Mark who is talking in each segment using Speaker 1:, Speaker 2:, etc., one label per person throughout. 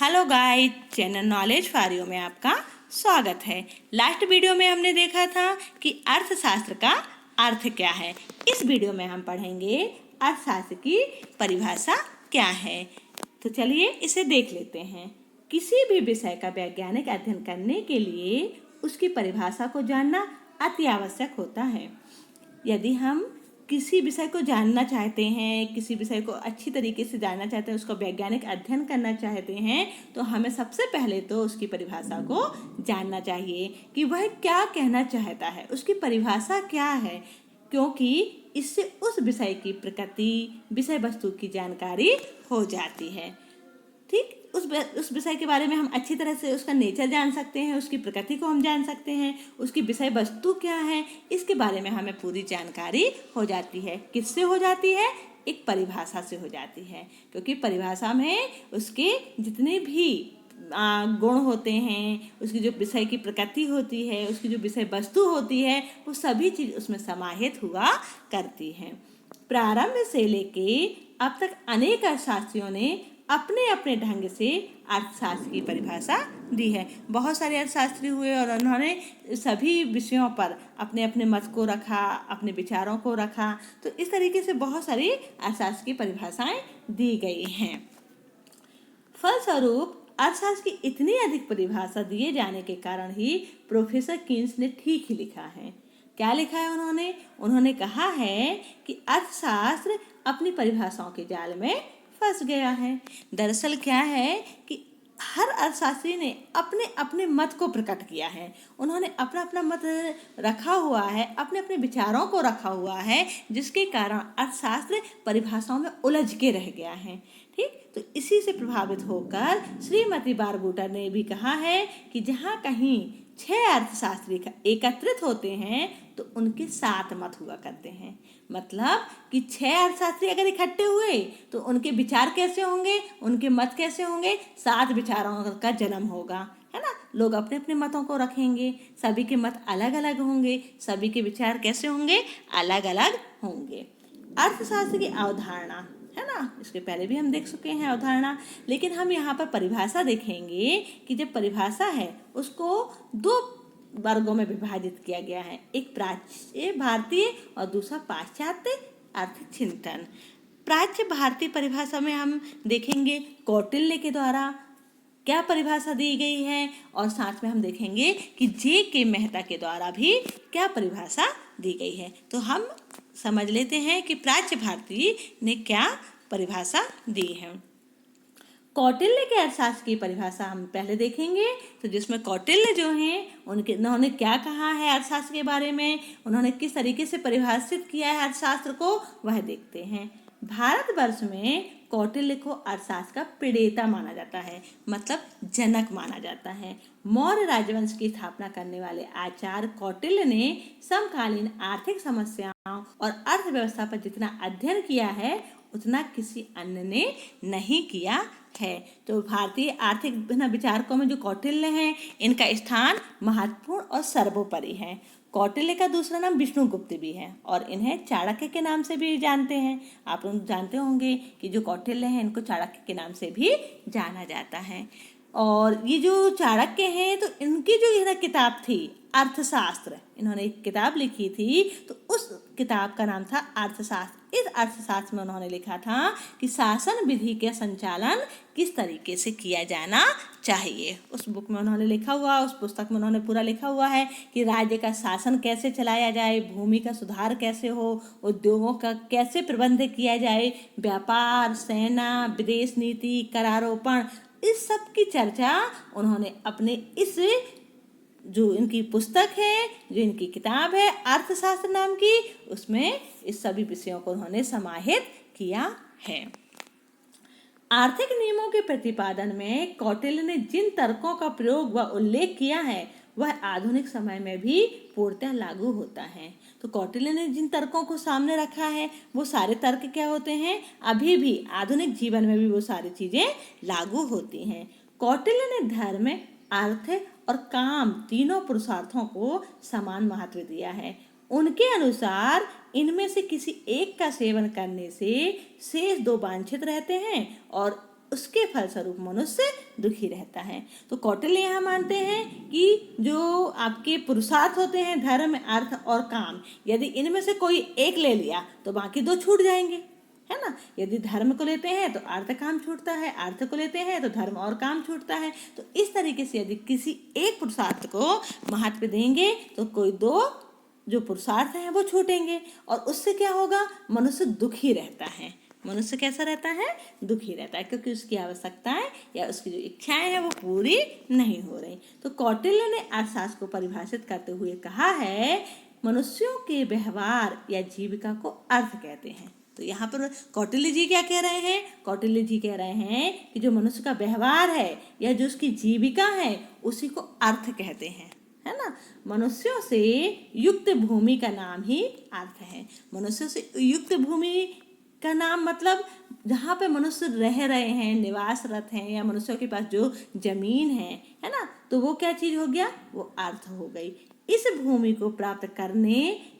Speaker 1: Hello guys, channel knowledge for you में आपका स्वागत है। लास्ट वीडियो में हमने देखा था कि अर्थशास्त्र का अर्थ क्या है। इस वीडियो में हम पढ़ेंगे अर्थशास्त्र की परिभाषा क्या है। तो चलिए इसे देख लेते हैं। किसी भी विषय का वैज्ञानिक अध्ययन करने के लिए उसकी परिभाषा को जानना अति आवश्यक होता है। यदि हम किसी विषय को जानना चाहते हैं, किसी विषय को अच्छी तरीके से जानना चाहते हैं, उसको वैज्ञानिक अध्ययन करना चाहते हैं, तो हमें सबसे पहले तो उसकी परिभाषा को जानना चाहिए कि वह क्या कहना चाहता है, उसकी परिभाषा क्या है, क्योंकि इससे उस विषय की प्रकृति, विषय वस्तु की जानकारी हो जाती है। ठीक, उस विषय के बारे में हम अच्छी तरह से उसका नेचर जान सकते हैं, उसकी प्रकृति को हम जान सकते हैं, उसकी विषय वस्तु क्या है, इसके बारे में हमें पूरी जानकारी हो जाती है। किससे हो जाती है? एक परिभाषा से हो जाती है, क्योंकि परिभाषा में उसके जितने भी गुण होते हैं, उसकी जो विषय की प्रकृति होती है, उसकी जो विषय वस्तु होती है, वो सभी चीज़ उसमें समाहित हुआ करती हैं। प्रारंभ से लेके अब तक अनेक अर्थशास्त्रियों ने अपने अपने ढंग से अर्थशास्त्र की परिभाषा दी है। बहुत सारे अर्थशास्त्री हुए और उन्होंने सभी विषयों पर अपने अपने मत को रखा, अपने विचारों को रखा। तो इस तरीके से बहुत सारी अर्थशास्त्र की परिभाषाएं दी गई हैं। फलस्वरूप अर्थशास्त्र की इतनी अधिक परिभाषा दिए जाने के कारण ही प्रोफेसर कीन्स ने ठीक ही लिखा है। क्या लिखा है उन्होंने कहा है कि अर्थशास्त्र अपनी परिभाषाओं के जाल में फंस गया है। दरअसल क्या है कि हर अर्थशास्त्री ने अपने अपने मत को प्रकट किया है, उन्होंने अपना अपना मत रखा हुआ है, अपने अपने विचारों को रखा हुआ है, जिसके कारण अर्थशास्त्र परिभाषाओं में उलझ के रह गया है। ठीक, तो इसी से प्रभावित होकर श्रीमती बारबूटा ने भी कहा है कि जहाँ कहीं 6 अर्थशास्त्री एकत्रित होते हैं तो उनके 7 मत हुआ करते हैं। मतलब कि 6 अर्थशास्त्री अगर इकट्ठे हुए तो उनके विचार कैसे होंगे, उनके मत कैसे होंगे, 7 विचारों का जन्म होगा, है ना। लोग अपने अपने मतों को रखेंगे, सभी के मत अलग अलग होंगे, सभी के विचार कैसे होंगे, अलग अलग होंगे। अर्थशास्त्र की अवधारणा है ना, इसके पहले भी हम देख चुके हैं अवधारणा, लेकिन हम यहाँ पर परिभाषा देखेंगे कि जब परिभाषा है उसको 2 वर्गों में विभाजित किया गया है। एक प्राच्य भारतीय और दूसरा पाश्चात्य आर्थिक चिंतन। प्राच्य भारतीय परिभाषा में हम देखेंगे कौटिल्य के द्वारा क्या परिभाषा दी गई है, और साथ में हम देखेंगे कि जे.के. मेहता के द्वारा भी क्या परिभाषा दी गई है। तो हम समझ लेते हैं कि प्राच्य भारतीय ने क्या परिभाषा दी है। कौटिल्य के अर्थशास्त्र की परिभाषा हम पहले देखेंगे, तो जिसमें कौटिल्य जो हैं उन्होंने क्या कहा है अर्थशास्त्र के बारे में, उन्होंने किस तरीके से परिभाषित किया है अर्थशास्त्र को, वह देखते हैं। भारतवर्ष में कौटिल्य को अर्थशास्त्र का प्रणेता माना जाता है, मतलब जनक माना जाता है। मौर्य राजवंश की स्थापना करने वाले आचार्य कौटिल्य ने समकालीन आर्थिक समस्याओं और अर्थव्यवस्था पर जितना अध्ययन किया है उतना किसी अन्य ने नहीं किया है। तो भारतीय आर्थिक विचारकों में जो कौटिल्य हैं, इनका स्थान महत्वपूर्ण और सर्वोपरि है। कौटिल्य का दूसरा नाम विष्णुगुप्त भी है और इन्हें चाणक्य के नाम से भी जानते हैं। आप लोग जानते होंगे कि जो कौटिल्य हैं इनको चाणक्य के नाम से भी जाना जाता है। और ये जो चाणक्य हैं, तो इनकी जो किताब थी अर्थशास्त्र, इन्होंने एक किताब लिखी थी, तो उस किताब का नाम था अर्थशास्त्र। इस अर्थशास्त्र में उन्होंने लिखा था कि शासन विधि के संचालन किस तरीके से किया जाना चाहिए। उस बुक में उन्होंने लिखा हुआ, उस पुस्तक में उन्होंने पूरा लिखा हुआ है कि राज्य का शासन कैसे चलाया जाए, भूमि का सुधार कैसे हो, उद्योगों का कैसे प्रबंध किया जाए, व्यापार, सेना, विदेश नीति, करारोपण, इस सब की चर्चा उन्होंने अपने इस जो इनकी पुस्तक है, जो इनकी किताब है अर्थशास्त्र नाम की, उसमें इस सभी विषयों को उन्होंने समाहित किया है। आर्थिक नियमों के प्रतिपादन में कौटिल्य ने जिन तर्कों का प्रयोग व उल्लेख किया है वह आधुनिक समय में भी पूर्णतः लागू होता है। तो कौटिल्य ने जिन तर्कों को सामने रखा है वो सारे तर्क क्या होते हैं, अभी भी आधुनिक जीवन में भी वो सारी चीजें लागू होती हैं। कौटिल्य ने धर्म, अर्थ और काम तीनों पुरुषार्थों को समान महत्व दिया है। उनके अनुसार इनमें से किसी एक का सेवन करने से शेष 2 वांछित रहते हैं और उसके फलस्वरूप मनुष्य दुखी रहता है। तो कौटिल्य यहाँ मानते हैं कि जो आपके पुरुषार्थ होते हैं, धर्म, अर्थ और काम, यदि इनमें से कोई एक ले लिया तो बाकी दो छूट जाएंगे, है ना। यदि धर्म को लेते हैं तो अर्थ काम छूटता है, अर्थ को लेते हैं तो धर्म और काम छूटता है। तो इस तरीके से यदि किसी एक पुरुषार्थ को महत्व देंगे तो कोई दो जो पुरुषार्थ हैं वो छूटेंगे, और उससे क्या होगा, मनुष्य दुखी रहता है। मनुष्य कैसा रहता है, दुखी रहता है, क्योंकि उसकी आवश्यकताएं या उसकी जो इच्छाएं हैं वो पूरी नहीं हो रही। तो कौटिल्य ने अर्थशास्त्र को परिभाषित करते हुए कहा है, मनुष्यों के व्यवहार या जीविका को अर्थ कहते हैं। तो यहाँ पर कौटिल्य जी क्या कह रहे हैं, कौटिल्य जी कह रहे हैं कि जो मनुष्य का व्यवहार है या जो उसकी जीविका है उसी को अर्थ कहते हैं, है ना। मनुष्यों से युक्त भूमि का नाम ही अर्थ है। मनुष्यों से युक्त भूमि का नाम मतलब जहाँ पे मनुष्य रह रहे हैं, निवासरत हैं, या मनुष्यों के पास जो जमीन है ना, तो वो क्या चीज हो गया, वो अर्थ हो गई। इस भूमि को प्राप्त करने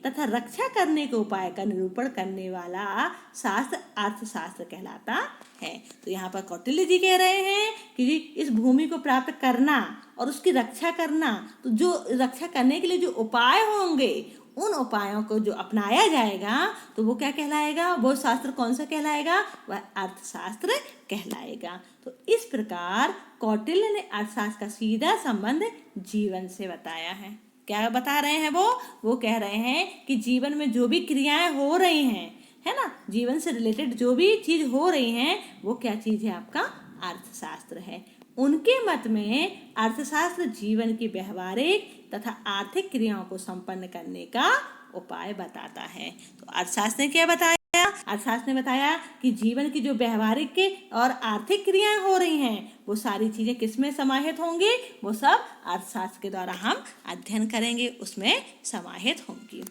Speaker 1: तथा रक्षा करने के उपाय का निरूपण करने वाला शास्त्र अर्थशास्त्र कहलाता है। तो यहाँ पर कौटिल्य जी कह रहे हैं कि इस भूमि को प्राप्त करना और उसकी रक्षा करना, तो जो रक्षा करने के लिए जो उपाय होंगे उन उपायों को जो अपनाया जाएगा तो वो क्या कहलाएगा, वो शास्त्र कौन सा कहलाएगा, वह अर्थशास्त्र कहलाएगा। तो इस प्रकार कौटिल्य ने अर्थशास्त्र का सीधा संबंध जीवन से बताया है। क्या बता रहे हैं वो कह रहे हैं कि जीवन में जो भी क्रियाएं हो रही हैं, है ना, जीवन से रिलेटेड जो भी चीज हो रही हैं वो क्या चीज है, आपका अर्थशास्त्र है। उनके मत में अर्थशास्त्र जीवन की व्यवहारिक तथा आर्थिक क्रियाओं को संपन्न करने का उपाय बताता है। तो अर्थशास्त्र ने क्या बताया, अर्थशास्त्र ने बताया कि जीवन की जो व्यवहारिक के और आर्थिक क्रियाएं हो रही हैं वो सारी चीजें किसमें समाहित होंगी, वो सब अर्थशास्त्र के द्वारा हम अध्ययन करेंगे, उसमें समाहित होंगी।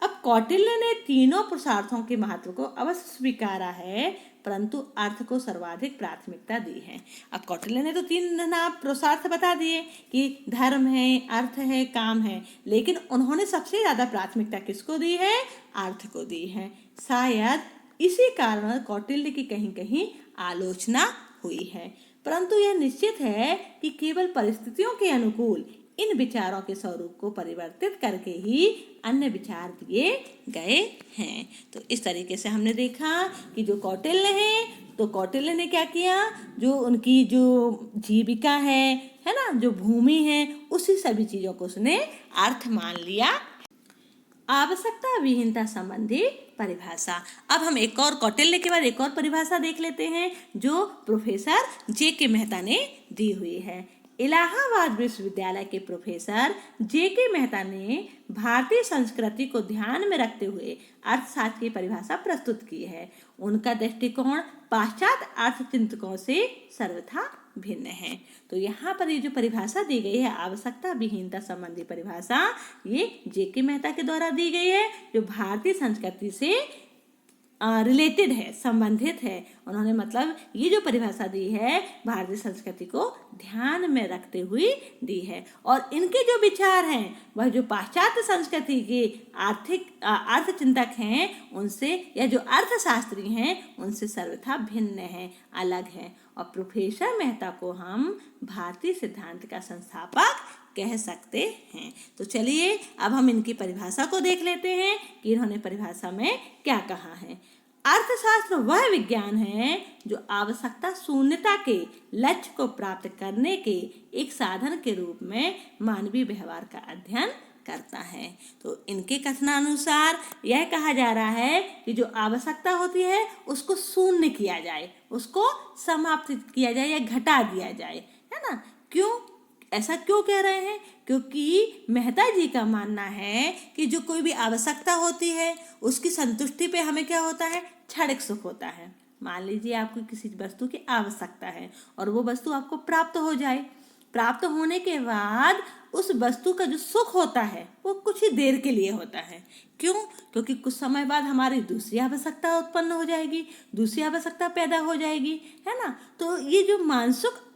Speaker 1: अब कौटिल्य ने तीनों पुरुषार्थों के महत्व को अवश्य स्वीकारा है, परंतु अर्थ को सर्वाधिक प्राथमिकता दी है। अब कौटिल्य ने तो तीन पुरुषार्थ बता दिए कि धर्म है, अर्थ है, काम है, लेकिन उन्होंने सबसे ज्यादा प्राथमिकता किसको दी है, अर्थ को दी है। शायद इसी कारण कौटिल्य की कहीं कहीं आलोचना हुई है, परंतु यह निश्चित है कि केवल परिस्थितियों के अनुकूल इन विचारों के स्वरूप को परिवर्तित करके ही अन्य विचार दिए गए हैं। तो इस तरीके से हमने देखा कि जो कौटिल्य है, तो कौटिल्य ने क्या किया, जो उनकी जो जीविका है ना, जो भूमि है, उसी सभी चीजों को उसने अर्थ मान लिया। आवश्यकता विहीनता संबंधी परिभाषा। अब हम एक और कौटिल्य के बाद एक और परिभाषा देख लेते हैं जो प्रोफेसर जे.के. मेहता ने दी हुई है। इलाहाबाद विश्वविद्यालय के प्रोफेसर जे.के. मेहता ने भारतीय संस्कृति को ध्यान में रखते हुए अर्थशास्त्र की परिभाषा प्रस्तुत की है। उनका दृष्टिकोण पाश्चात्य अर्थचिंतकों से सर्वथा भिन्न है। तो यहाँ पर ये जो परिभाषा दी गई है, आवश्यकता विहीनता संबंधी परिभाषा, ये जे.के. मेहता के द्वारा दी गई है, जो भारतीय संस्कृति से रिलेटेड है, संबंधित है। उन्होंने मतलब ये जो परिभाषा दी है भारतीय संस्कृति को ध्यान में रखते हुए दी है, और इनके जो विचार हैं वह जो पाश्चात्य संस्कृति के अर्थचिंतक हैं उनसे, या जो अर्थशास्त्री हैं उनसे सर्वथा भिन्न है, अलग है। और प्रोफेसर मेहता को हम भारतीय सिद्धांत का संस्थापक कह सकते हैं। तो चलिए अब हम इनकी परिभाषा को देख लेते हैं कि इन्होंने परिभाषा में क्या कहा है। अर्थशास्त्र वह विज्ञान है जो आवश्यकता शून्यता के लक्ष्य को प्राप्त करने के एक साधन के रूप में मानवीय व्यवहार का अध्ययन करता है। तो इनके कथनानुसार यह कहा जा रहा है कि जो आवश्यकता होती है उसको शून्य किया जाए, उसको समाप्त किया जाए या घटा दिया जाए, है ना। क्यों, ऐसा क्यों कह रहे हैं, क्योंकि मेहता जी का मानना है कि जो कोई भी आवश्यकता होती है उसकी संतुष्टि पे हमें क्या होता है, क्षणिक सुख होता है। मान लीजिए आपको किसी वस्तु की आवश्यकता है और वो वस्तु आपको प्राप्त हो जाए, प्राप्त होने के बाद उस वस्तु का जो सुख होता है वो कुछ ही देर के लिए होता है। क्यों, क्योंकि कुछ समय बाद हमारी दूसरी आवश्यकता उत्पन्न हो जाएगी, दूसरी आवश्यकता पैदा हो जाएगी, है ना। तो ये जो मानसिक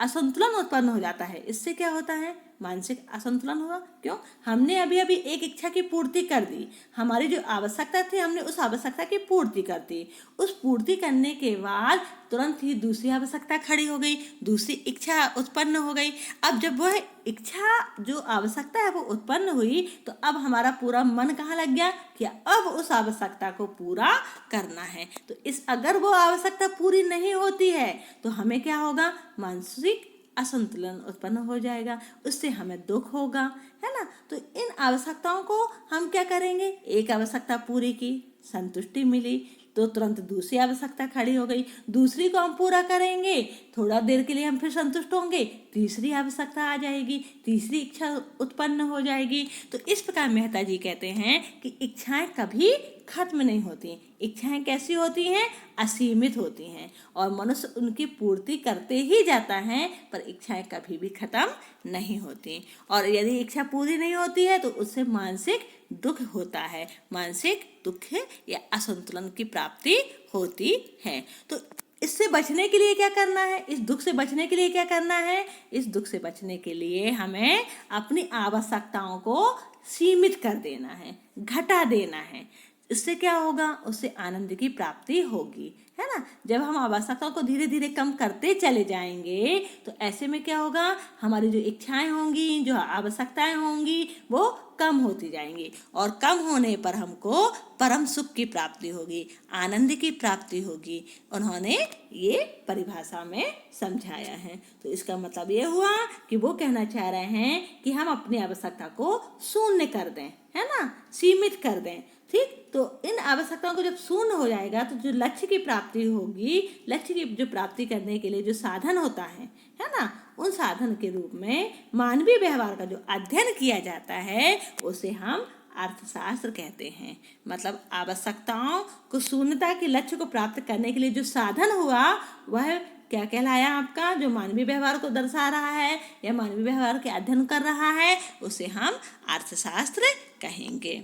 Speaker 1: असंतुलन उत्पन्न हो जाता है, इससे क्या होता है, मानसिक असंतुलन हुआ। क्यों? हमने अभी अभी एक इच्छा की पूर्ति कर दी, हमारी जो आवश्यकता थी हमने उस आवश्यकता की पूर्ति कर दी। उस पूर्ति करने के बाद तुरंत ही दूसरी आवश्यकता खड़ी हो गई, दूसरी इच्छा उत्पन्न हो गई। अब जब वह इच्छा जो आवश्यकता है वो उत्पन्न हुई तो अब हमारा पूरा मन कहाँ लग गया कि अब उस आवश्यकता को पूरा करना है। तो अगर वो आवश्यकता पूरी नहीं होती है तो हमें क्या होगा? मानसिक असंतुलन उत्पन्न हो जाएगा, उससे हमें दुख होगा, है ना। तो इन आवश्यकताओं को हम क्या करेंगे? एक आवश्यकता पूरी की, संतुष्टि मिली, तो तुरंत दूसरी आवश्यकता खड़ी हो गई, दूसरी को हम पूरा करेंगे, थोड़ा देर के लिए हम फिर संतुष्ट होंगे, तीसरी आवश्यकता आ जाएगी, तीसरी इच्छा उत्पन्न हो जाएगी। तो इस प्रकार मेहता जी कहते हैं कि इच्छाएं कभी खत्म नहीं होती। इच्छाएं कैसी होती हैं? असीमित होती हैं, और मनुष्य उनकी पूर्ति करते ही जाता है, पर इच्छाएं कभी भी खत्म नहीं होती। और यदि इच्छा पूरी नहीं होती है तो उससे मानसिक दुख होता है, मानसिक दुख या असंतुलन की प्राप्ति होती है। तो इससे बचने के लिए क्या करना है? इस दुख से बचने के लिए क्या करना है? इस दुख से बचने के लिए हमें अपनी आवश्यकताओं को सीमित कर देना है, घटा देना है। इससे क्या होगा? उससे आनंद की प्राप्ति होगी, है ना। जब हम आवश्यकताओं को धीरे धीरे कम करते चले जाएंगे तो ऐसे में क्या होगा? हमारी जो इच्छाएं होंगी, जो आवश्यकताएं होंगी, वो कम होती जाएंगी, और कम होने पर हमको परम सुख की प्राप्ति होगी, आनंद की प्राप्ति होगी। उन्होंने ये परिभाषा में समझाया है। तो इसका मतलब ये हुआ कि वो कहना चाह रहे हैं कि हम अपनी आवश्यकता को शून्य कर दें, है ना, सीमित कर दें। ठीक, तो इन आवश्यकताओं को जब शून्य हो जाएगा तो जो लक्ष्य की प्राप्ति होगी, लक्ष्य की जो प्राप्ति करने के लिए जो साधन होता है ना, उन साधन के रूप में मानवीय व्यवहार का जो अध्ययन किया जाता है उसे हम अर्थशास्त्र कहते हैं। मतलब आवश्यकताओं को शून्यता के लक्ष्य को प्राप्त करने के लिए जो साधन हुआ वह क्या कहलाया? आपका जो मानवीय व्यवहार को दर्शा रहा है या मानवीय व्यवहार के अध्ययन कर रहा है उसे हम अर्थशास्त्र कहेंगे।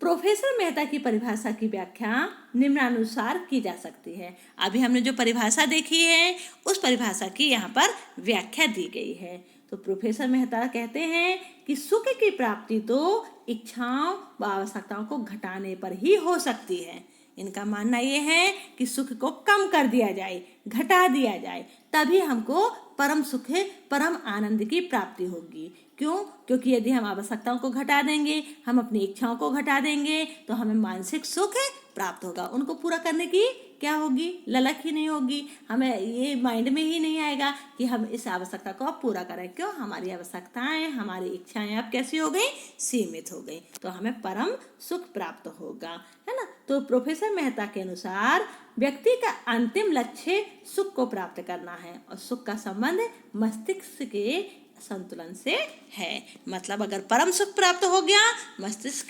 Speaker 1: प्रोफेसर मेहता की परिभाषा की व्याख्या निम्नानुसार की जा सकती है। अभी हमने जो परिभाषा देखी है उस परिभाषा की यहाँ पर व्याख्या दी गई है। तो प्रोफेसर मेहता कहते हैं कि सुख की प्राप्ति तो इच्छाओं व आवश्यकताओं को घटाने पर ही हो सकती है। इनका मानना ये है कि सुख को कम कर दिया जाए, घटा दिया जाए, तभी हमको परम सुख, परम आनंद की प्राप्ति होगी। क्यों? क्योंकि यदि हम आवश्यकताओं को घटा देंगे, हम अपनी इच्छाओं को घटा देंगे तो हमें मानसिक सुख प्राप्त होगा। उनको पूरा करने की क्या होगी? ललक ही नहीं होगी। हमें ये माइंड में ही नहीं आएगा कि हम इस आवश्यकता को अब पूरा करें। क्यों? हमारी आवश्यकताएं, हमारी इच्छाएं अब कैसी हो गई? सीमित हो गई। तो हमें परम सुख प्राप्त होगा, है ना। तो प्रोफेसर मेहता के अनुसार व्यक्ति का अंतिम लक्ष्य सुख को प्राप्त करना है, और सुख का संबंध मस्तिष्क के संतुलन से है। मतलब अगर परम सुख प्राप्त हो गया, मस्तिष्क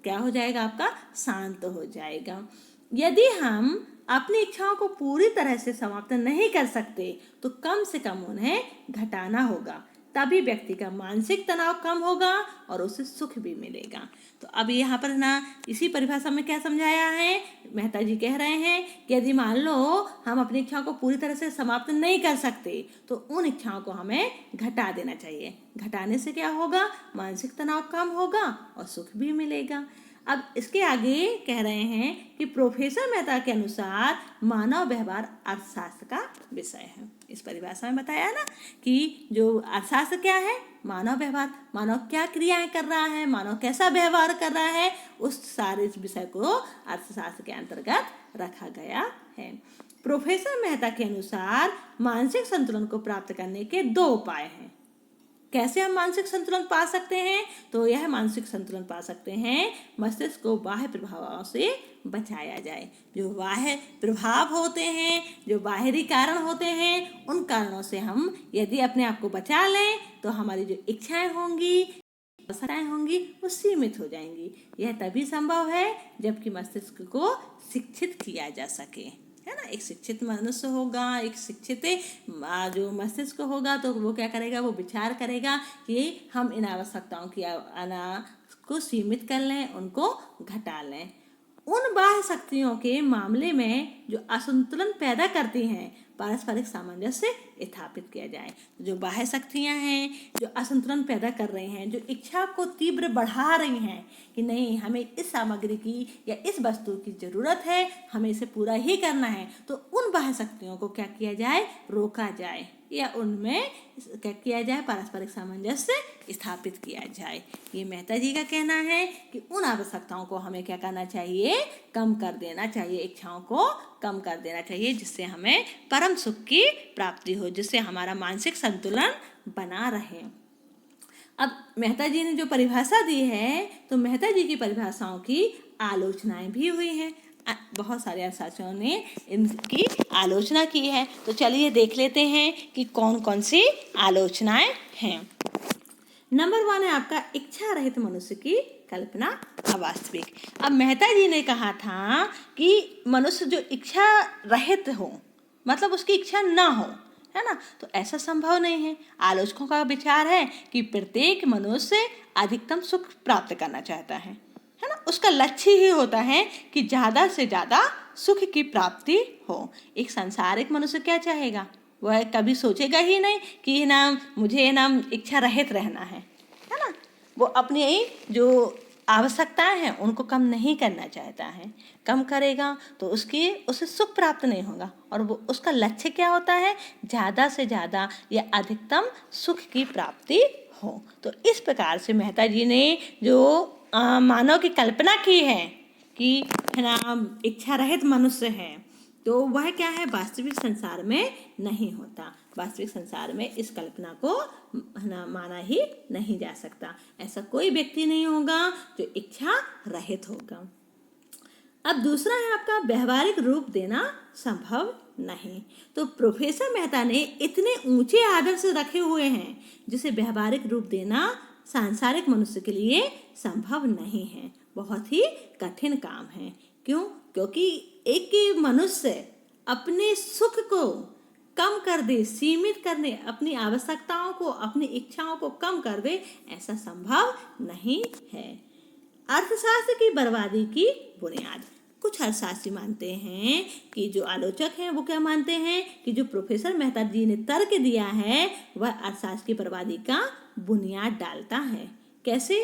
Speaker 1: क्या हो जाएगा? आपका शांत हो जाएगा। यदि हम अपनी इच्छाओं को पूरी तरह से समाप्त नहीं कर सकते तो कम से कम उन्हें घटाना होगा, तभी व्यक्ति का मानसिक तनाव कम होगा और उसे सुख भी मिलेगा। तो अब यहाँ पर ना इसी परिभाषा में क्या समझाया है? मेहता जी कह रहे हैं कि यदि मान लो हम अपनी इच्छाओं को पूरी तरह से समाप्त नहीं कर सकते तो उन इच्छाओं को हमें घटा देना चाहिए। घटाने से क्या होगा? मानसिक तनाव कम होगा और सुख भी मिलेगा। अब इसके आगे कह रहे हैं कि प्रोफेसर मेहता के अनुसार मानव व्यवहार अर्थशास्त्र का विषय है। इस परिभाषा में बताया ना कि जो अर्थशास्त्र क्या है? मानव व्यवहार, मानव क्या क्रियाएं कर रहा है, मानव कैसा व्यवहार कर रहा है, उस सारे विषय को अर्थशास्त्र के अंतर्गत रखा गया है। प्रोफेसर मेहता के अनुसार मानसिक संतुलन को प्राप्त करने के 2 उपाय हैं। कैसे हम मानसिक संतुलन पा सकते हैं? तो यह मानसिक संतुलन पा सकते हैं मस्तिष्क को बाह्य प्रभावों से बचाया जाए। जो बाह्य प्रभाव होते हैं, जो बाहरी कारण होते हैं, उन कारणों से हम यदि अपने आप को बचा लें तो हमारी जो इच्छाएं होंगी, आवश्यकताएं होंगी, वो सीमित हो जाएंगी। यह तभी संभव है जबकि मस्तिष्क को शिक्षित किया जा सके, है ना। एक शिक्षित मनुष्य होगा, एक शिक्षित जो मस्तिष्क होगा तो वो क्या करेगा? वो विचार करेगा कि हम इन आवश्यकताओं की को सीमित कर लें, उनको घटा लें। उन बाह्य शक्तियों के मामले में जो असंतुलन पैदा करती हैं, पारस्परिक सामंजस्य स्थापित किया जाए। जो बाह्य शक्तियाँ हैं जो असंतुलन पैदा कर रही हैं, जो इच्छा को तीव्र बढ़ा रही हैं कि नहीं हमें इस सामग्री की या इस वस्तु की ज़रूरत है, हमें इसे पूरा ही करना है, तो उन बाह्य शक्तियों को क्या किया जाए, रोका जाए या उनमें क्या किया जाए, पारस्परिक सामंजस्य स्थापित किया जाए। ये मेहता जी का कहना है कि उन आवश्यकताओं को हमें क्या करना चाहिए, कम कर देना चाहिए, इच्छाओं को कम कर देना चाहिए, जिससे हमें परम सुख की प्राप्ति हो, जिससे हमारा मानसिक संतुलन बना रहे। अब मेहता जी ने जो परिभाषा दी है, तो मेहता जी की परिभाषाओं की आलोचनाएं भी हुई हैं। बहुत सारे अर्थशास्त्रियों ने इनकी आलोचना की है। तो चलिए देख लेते हैं कि कौन कौन सी आलोचनाएं हैं। नंबर 1 है आपका इच्छा रहित मनुष्य की कल्पना अवास्तविक। अब मेहता जी ने कहा था कि मनुष्य जो इच्छा रहित हो, मतलब उसकी इच्छा ना हो, है ना, तो ऐसा संभव नहीं है। आलोचकों का विचार है कि प्रत्येक मनुष्य अधिकतम सुख प्राप्त करना चाहता है ना, उसका लक्ष्य ही होता है कि ज़्यादा से ज़्यादा सुख की प्राप्ति हो। एक सांसारिक मनुष्य क्या चाहेगा, वह कभी सोचेगा ही नहीं कि ना मुझे ना इच्छा रहित रहना है ना, वो अपनी जो आवश्यकताएं हैं उनको कम नहीं करना चाहता है। कम करेगा तो उसे सुख प्राप्त नहीं होगा, और वो उसका लक्ष्य क्या होता है, ज़्यादा से ज़्यादा या अधिकतम सुख की प्राप्ति हो। तो इस प्रकार से मेहता जी ने जो मानव की कल्पना की है कि है ना इच्छा रहित मनुष्य है, तो वह क्या है, वास्तविक संसार में नहीं होता। वास्तविक संसार में इस कल्पना को है ना माना ही नहीं जा सकता। ऐसा कोई व्यक्ति नहीं होगा जो इच्छा रहित होगा। अब दूसरा है आपका व्यवहारिक रूप देना संभव नहीं। तो प्रोफेसर मेहता ने इतने ऊंचे आदर्श रखे हुए हैं जिसे व्यवहारिक रूप देना सांसारिक मनुष्य के लिए संभव नहीं है, बहुत ही कठिन काम है। क्यों? क्योंकि एक मनुष्य अपने सुख को कम कर दे, सीमित करने, अपनी आवश्यकताओं को, अपनी इच्छाओं को कम कर दे, ऐसा संभव नहीं है। अर्थशास्त्र की बर्बादी की बुनियाद। कुछ अर्थशास्त्री मानते हैं कि जो आलोचक हैं वो क्या मानते हैं कि जो प्रोफेसर मेहता जी ने तर्क दिया है वह अर्थशास्त्र की बर्बादी का बुनियाद डालता है। कैसे?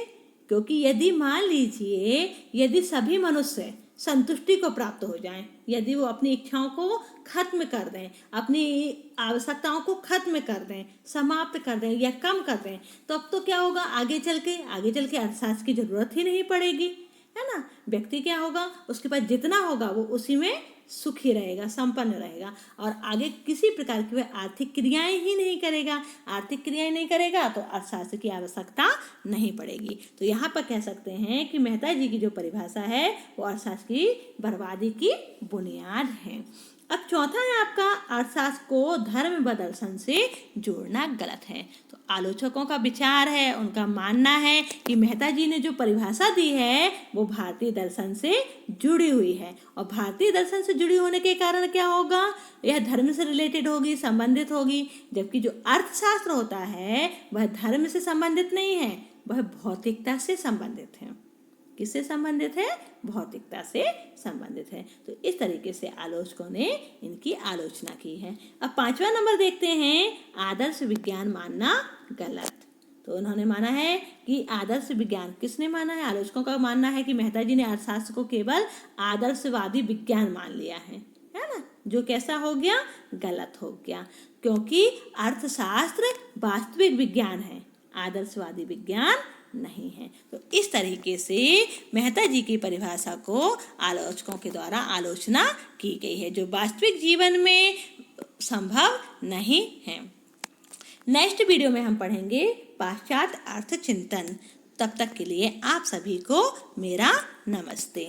Speaker 1: क्योंकि यदि मान लीजिए यदि सभी मनुष्य संतुष्टि को प्राप्त हो जाएं, यदि वो अपनी इच्छाओं को खत्म कर दें, अपनी आवश्यकताओं को खत्म कर दें, समाप्त कर दें या कम कर दें, तो अब तो क्या होगा, आगे चल के अर्थशास्त्र की जरूरत ही नहीं पड़ेगी, है ना। व्यक्ति क्या होगा, उसके पास जितना होगा वो उसी में सुखी रहेगा, संपन्न रहेगा, और आगे किसी प्रकार की वह आर्थिक क्रियाएं ही नहीं करेगा। आर्थिक क्रियाएं नहीं करेगा तो अर्थशास्त्र की आवश्यकता नहीं पड़ेगी। तो यहाँ पर कह सकते हैं कि मेहता जी की जो परिभाषा है वो अर्थशास्त्र की बर्बादी की बुनियाद है। अब चौथा है आपका अर्थशास्त्र को धर्म व दर्शन से जोड़ना गलत है। तो आलोचकों का विचार है, उनका मानना है कि मेहता जी ने जो परिभाषा दी है वो भारतीय दर्शन से जुड़ी हुई है, और भारतीय दर्शन से जुड़ी होने के कारण क्या होगा, यह धर्म से रिलेटेड होगी, संबंधित होगी, जबकि जो अर्थशास्त्र होता है वह धर्म से संबंधित नहीं है, वह भौतिकता से संबंधित है। किससे संबंधित है? भौतिकता से संबंधित है। तो इस तरीके से आलोचकों ने इनकी आलोचना की है। अब 5वां नंबर देखते हैं, आदर्श विज्ञान मानना गलत। तो उन्होंने माना है कि आदर्श विज्ञान, किसने माना है? आलोचकों का मानना है कि मेहता जी ने अर्थशास्त्र को केवल आदर्शवादी विज्ञान मान लिया है ना, जो कैसा हो गया, गलत हो गया, क्योंकि अर्थशास्त्र वास्तविक विज्ञान है, आदर्शवादी विज्ञान नहीं है। तो इस तरीके से मेहता जी की परिभाषा को आलोचकों के द्वारा आलोचना की गई है, जो वास्तविक जीवन में संभव नहीं है। नेक्स्ट वीडियो में हम पढ़ेंगे पाश्चात्य अर्थ चिंतन। तब तक के लिए आप सभी को मेरा नमस्ते।